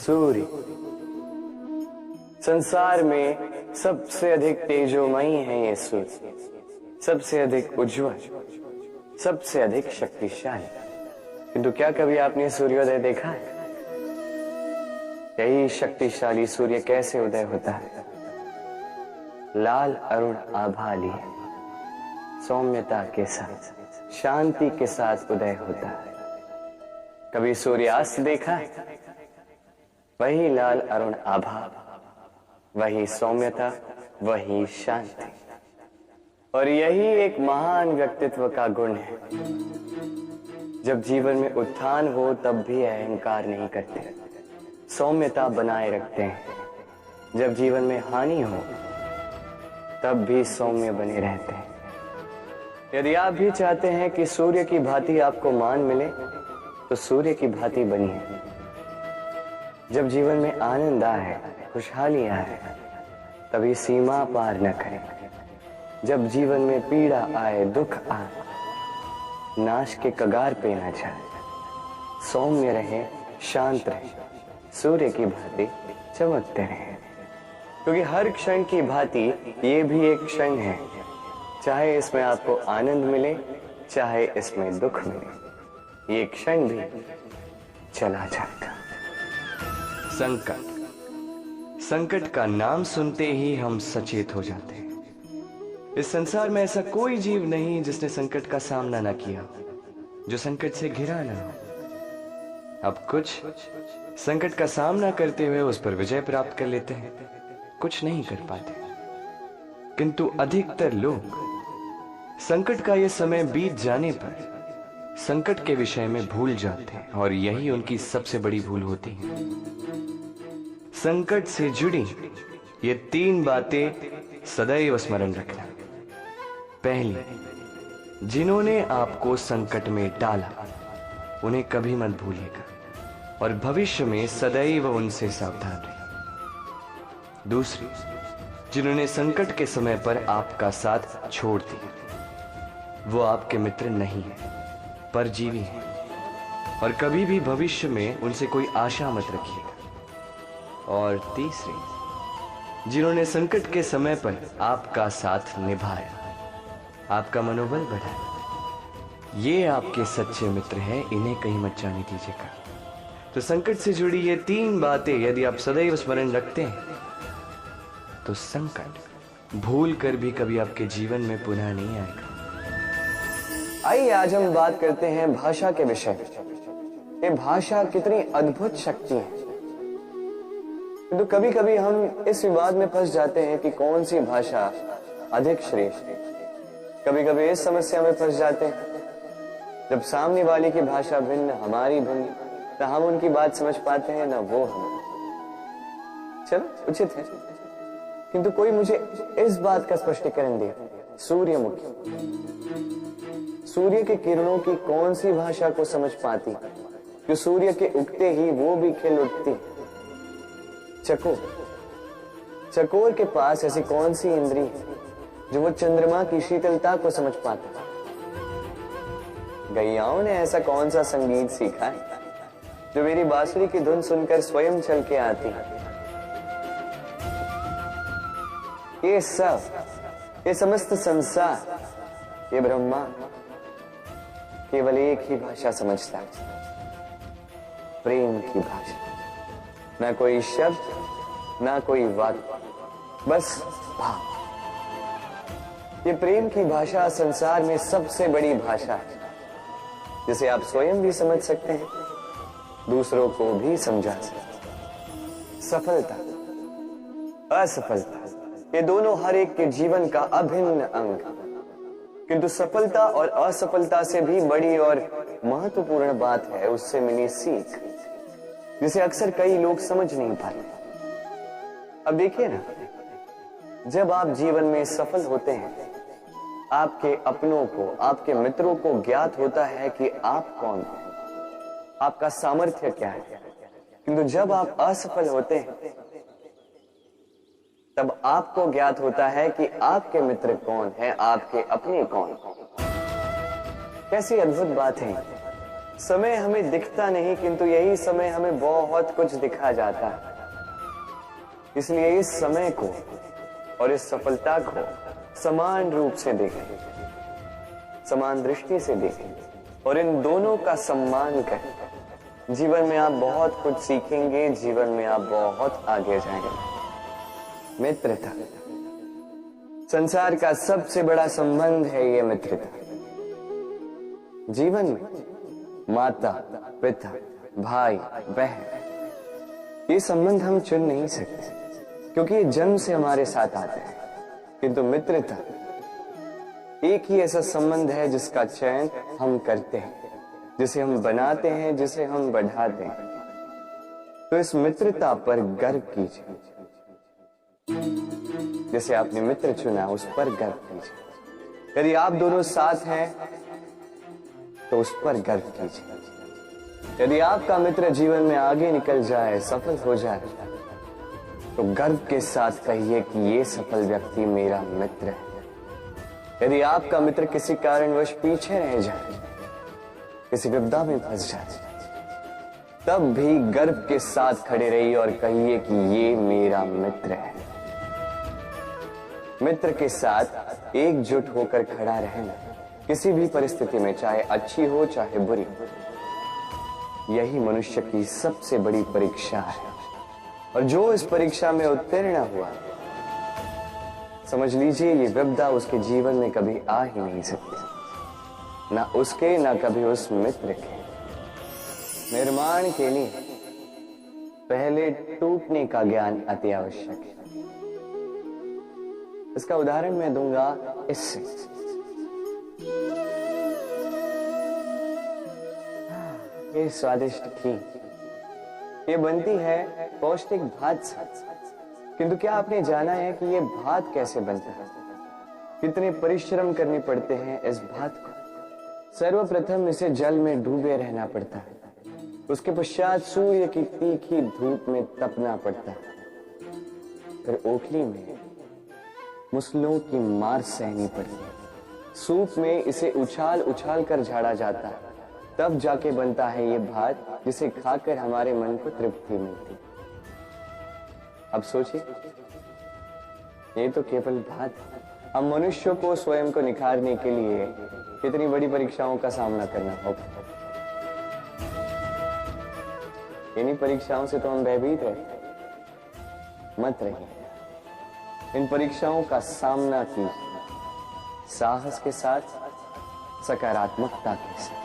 सूर्य संसार में सबसे अधिक तेजोमयी है ये सूर्य, सबसे अधिक उज्जवल, सबसे अधिक शक्तिशाली। किंतु क्या कभी आपने सूर्योदय देखा है? यही शक्तिशाली सूर्य कैसे उदय होता है? लाल अरुण आभा लिए सौम्यता के साथ, शांति के साथ उदय होता है। कभी सूर्यास्त देखा है? वही लाल अरुण आभा, वही सौम्यता, वही शांति। और यही एक महान व्यक्तित्व का गुण है। जब जीवन में उत्थान हो तब भी अहंकार नहीं करते, सौम्यता बनाए रखते हैं। जब जीवन में हानि हो तब भी सौम्य बने रहते हैं। यदि आप भी चाहते हैं कि सूर्य की भांति आपको मान मिले तो सूर्य की भांति बनिए। जब जीवन में आनंद आए, खुशहाली आए, तभी सीमा पार न करें। जब जीवन में पीड़ा आए, दुख आए, नाश के कगार पे न जाए। सौम्य रहे, शांत रहे, सूर्य की भांति चमकते रहे। क्योंकि हर क्षण की भांति ये भी एक क्षण है, चाहे इसमें आपको आनंद मिले, चाहे इसमें दुख मिले, ये क्षण भी चला जाएगा। संकट। संकट का नाम सुनते ही हम सचेत हो जाते हैं। इस संसार में ऐसा कोई जीव नहीं जिसने संकट का सामना ना किया, जो संकट से घिरा ना हो। अब कुछ संकट का सामना करते हुए उस पर विजय प्राप्त कर लेते हैं, कुछ नहीं कर पाते। किंतु अधिकतर लोग संकट का यह समय बीत जाने पर संकट के विषय में भूल जाते हैं, और यही उनकी सबसे बड़ी भूल होती है। संकट से जुड़ी ये 3 बातें सदैव स्मरण रखना। पहली, जिन्होंने आपको संकट में डाला उन्हें कभी मत भूलिएगा, और भविष्य में सदैव उनसे सावधान रहिए। दूसरी, जिन्होंने संकट के समय पर आपका साथ छोड़ दिया, वो आपके मित्र नहीं है, परजीवी है, और कभी भी भविष्य में उनसे कोई आशा मत रखिएगा। और तीसरी, जिन्होंने संकट के समय पर आपका साथ निभाया, आपका मनोबल बढ़ाया, ये आपके सच्चे मित्र हैं, इन्हें कहीं मत जाने दीजिएगा। तो संकट से जुड़ी ये 3 बातें यदि आप सदैव स्मरण रखते हैं तो संकट भूल कर भी कभी आपके जीवन में पुनः नहीं आएगा। आइए आज हम बात करते हैं भाषा के विषय में। ये भाषा कितनी अद्भुत शक्ति है। तो कभी कभी हम इस विवाद में फंस जाते हैं कि कौन सी भाषा अधिक श्रेष्ठ है। कभी कभी इस समस्या में फंस जाते हैं जब सामने वाले की भाषा भिन्न, हमारी भिन्न, ना हम उनकी बात समझ पाते हैं ना वो हम। चलो उचित है, किंतु कोई मुझे इस बात का स्पष्टीकरण दे। सूर्यमुखी, सूर्य के किरणों की कौन सी भाषा को समझ पाती जो सूर्य के उगते ही वो भी खिल उठती? चकोर, चकोर के पास ऐसी कौन सी इंद्री है जो वो चंद्रमा की शीतलता को समझ पाता? गैयाओं ने ऐसा कौन सा संगीत सीखा है जो मेरी बांसुरी की धुन सुनकर स्वयं चल के आती? ये सब, ये समस्त संसार, ये ब्रह्मा केवल एक ही भाषा समझता है, प्रेम की भाषा। ना कोई शब्द, ना कोई वाक्य, बस भाव। ये प्रेम की भाषा संसार में सबसे बड़ी भाषा है, जिसे आप स्वयं भी समझ सकते हैं, दूसरों को भी समझा सकते हैं। सफलता, असफलता, ये दोनों हर एक के जीवन का अभिन्न अंग। किंतु सफलता और असफलता से भी बड़ी और महत्वपूर्ण बात है उससे मिली सीख, जिसे अक्सर कई लोग समझ नहीं पाते। अब देखिए ना, जब आप जीवन में सफल होते हैं, आपके अपनों को, आपके मित्रों को ज्ञात होता है कि आप कौन हैं, आपका सामर्थ्य क्या है। किंतु जब आप असफल होते हैं तब आपको ज्ञात होता है कि आपके मित्र कौन है, आपके अपने कौन। कैसी अद्भुत बात है। समय हमें दिखता नहीं, किंतु यही समय हमें बहुत कुछ दिखा जाता है। इसलिए इस समय को और इस सफलता को समान रूप से देखें, समान दृष्टि से देखें और इन दोनों का सम्मान करें। जीवन में आप बहुत कुछ सीखेंगे, जीवन में आप बहुत आगे जाएंगे। मित्रता, संसार का सबसे बड़ा संबंध है ये मित्रता। जीवन में माता, पिता, भाई, बहन, ये संबंध हम चुन नहीं सकते क्योंकि ये जन्म से हमारे साथ आते हैं। किंतु मित्रता एक ही ऐसा संबंध है जिसका चयन हम करते हैं, जिसे हम बनाते हैं, जिसे हम बढ़ाते हैं। तो इस मित्रता पर गर्व कीजिए। जिसे आपने मित्र चुना उस पर गर्व कीजिए। यदि आप दोनों साथ हैं तो उस पर गर्व कीजिए। यदि आपका मित्र जीवन में आगे निकल जाए, सफल हो जाए, तो गर्व के साथ कहिए कि ये सफल व्यक्ति मेरा मित्र है। यदि आपका मित्र किसी कारणवश पीछे रह जाए, किसी विपदा में फंस जाए, तब भी गर्व के साथ खड़े रहिए और कहिए कि ये मेरा मित्र है। मित्र के साथ एकजुट होकर खड़ा रहना किसी भी परिस्थिति में, चाहे अच्छी हो चाहे बुरी, यही मनुष्य की सबसे बड़ी परीक्षा है। और जो इस परीक्षा में उत्तीर्ण हुआ, समझ लीजिए ये विपदा उसके जीवन में कभी आ ही नहीं सकती, ना उसके ना कभी उस मित्र के। निर्माण के लिए पहले टूटने का ज्ञान अति आवश्यक है। इसका उदाहरण मैं दूंगा इससे। ये स्वादिष्ट खीर ये बनती है पौष्टिक भात से, किंतु क्या आपने जाना है कि ये भात कैसे बनता है? कितने परिश्रम करने पड़ते हैं इस भात को। सर्वप्रथम इसे जल में डूबे रहना पड़ता है, उसके पश्चात सूर्य की तीखी धूप में तपना पड़ता है, फिर ओखली में मुसलों की मार सहनी पड़ती है, सूप में इसे उछाल उछाल कर झाड़ा जाता है, तब जाके बनता है ये भात जिसे खाकर हमारे मन को तृप्ति मिलती। अब सोचिए, ये तो केवल भात है। हम मनुष्यों को स्वयं को निखारने के लिए कितनी बड़ी परीक्षाओं का सामना करना होगा। इन्हीं परीक्षाओं से तो हम भयभीत रहते। मत रहिए, इन परीक्षाओं का सामना कीजिए साहस के साथ, सकारात्मकता के साथ।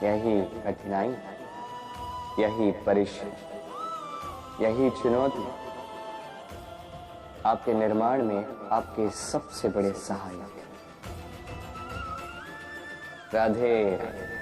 यही कठिनाई, यही परिश्रम, यही चुनौती आपके निर्माण में आपके सबसे बड़े सहायक हैं। राधे राधे।